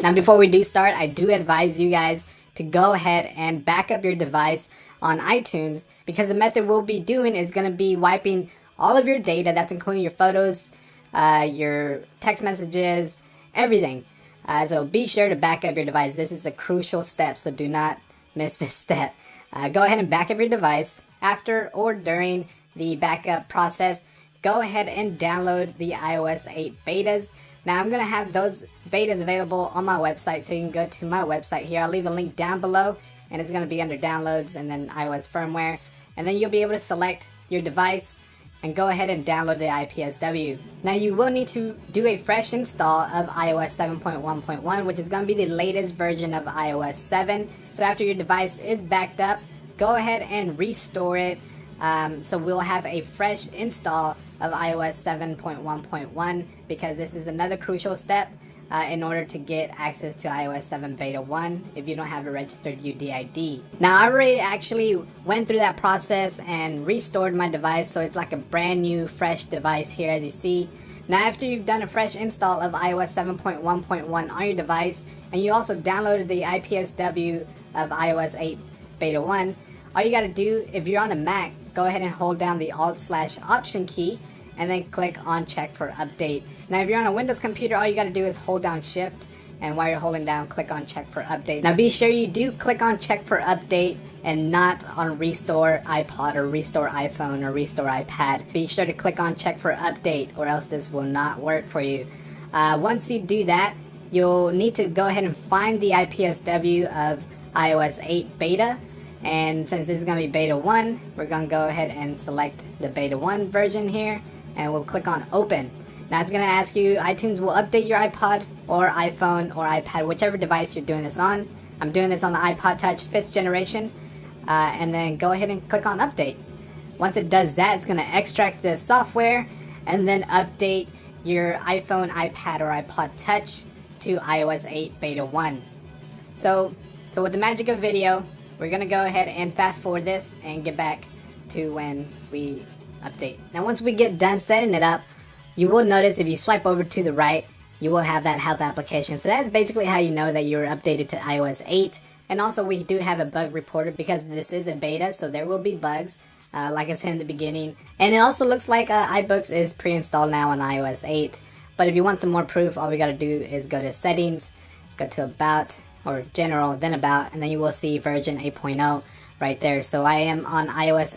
Now before we do start, I do advise you guys to go ahead and back up your device on iTunes, because the method we'll be doing is going to be wiping all of your data. That's including your photos, your text messages, everything. So be sure to back up your device. This is a crucial step, so do not miss this step. Go ahead and back up your device. After or during the backup process, go ahead and download the iOS 8 betas. Now I'm going to have those betas available on my website, so you can go to my website here. I'll leave a link down below, and it's going to be under downloads and then iOS firmware. And then you'll be able to select your device and go ahead and download the IPSW. Now you will need to do a fresh install of iOS 7.1.1, which is going to be the latest version of iOS 7. So after your device is backed up, go ahead and restore it. So we'll have a fresh install of iOS 7.1.1, because this is another crucial step in order to get access to iOS 7 Beta 1 if you don't have a registered UDID. Now I already actually went through that process and restored my device, so it's like a brand new fresh device here, as you see. Now after you've done a fresh install of iOS 7.1.1 on your device, and you also downloaded the IPSW of iOS 8 Beta 1, all you got to do, if you're on a Mac, go ahead and hold down the Alt/Option key and then click on check for update. Now if you're on a Windows computer, all you got to do is hold down shift, and while you're holding down, click on check for update. Now be sure you do click on check for update and not on restore iPod or restore iPhone or restore iPad. Be sure to click on check for update, or else this will not work for you. Once you do that, you'll need to go ahead and find the IPSW of iOS 8 beta. And since this is going to be beta 1, we're going to go ahead and select the beta 1 version here, and we'll click on open. Now it's going to ask you, iTunes will update your iPod or iPhone or iPad, whichever device you're doing this on. I'm doing this on the iPod Touch 5th generation, and then go ahead and click on update. Once it does that, it's going to extract the software and then update your iPhone, iPad, or iPod Touch to iOS 8 beta 1. So with the magic of video, we're going to go ahead and fast forward this and get back to when we update. Now once we get done setting it up, you will notice if you swipe over to the right, you will have that health application. So that's basically how you know that you're updated to iOS 8. And also we do have a bug reporter, because this is a beta, so there will be bugs, like I said in the beginning. And it also looks like iBooks is pre-installed now on iOS 8. But if you want some more proof, all we got to do is go to settings, go to about, or general, then about, and then you will see version 8.0 right there. So I am on iOS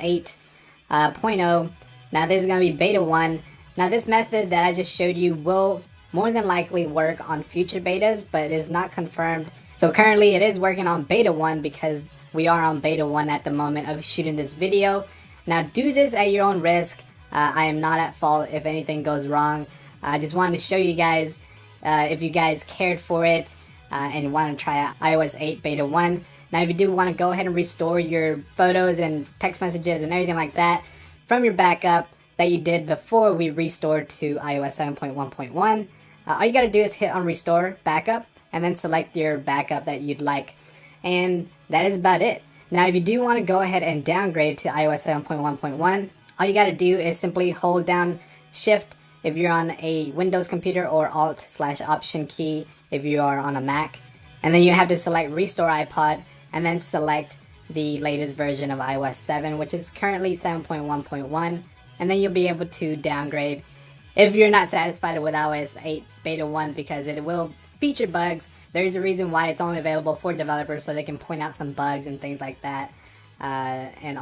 8.0. Now this is going to be beta 1. Now this method that I just showed you will more than likely work on future betas, but it is not confirmed. So currently it is working on beta 1, because we are on beta 1 at the moment of shooting this video. Now do this at your own risk. I am not at fault if anything goes wrong. I just wanted to show you guys, if you guys cared for it, and want to try out iOS 8 beta 1. Now if you do want to go ahead and restore your photos and text messages and everything like that from your backup that you did before we restored to iOS 7.1.1, all you got to do is hit on restore backup and then select your backup that you'd like. And that is about it. Now if you do want to go ahead and downgrade to iOS 7.1.1, all you got to do is simply hold down shift if you're on a Windows computer, or Alt/Option key if you are on a Mac. And then you have to select restore iPod, and then select the latest version of iOS 7, which is currently 7.1.1. And then you'll be able to downgrade if you're not satisfied with iOS 8 beta 1, because it will feature bugs. There's a reason why it's only available for developers, so they can point out some bugs and things like that. And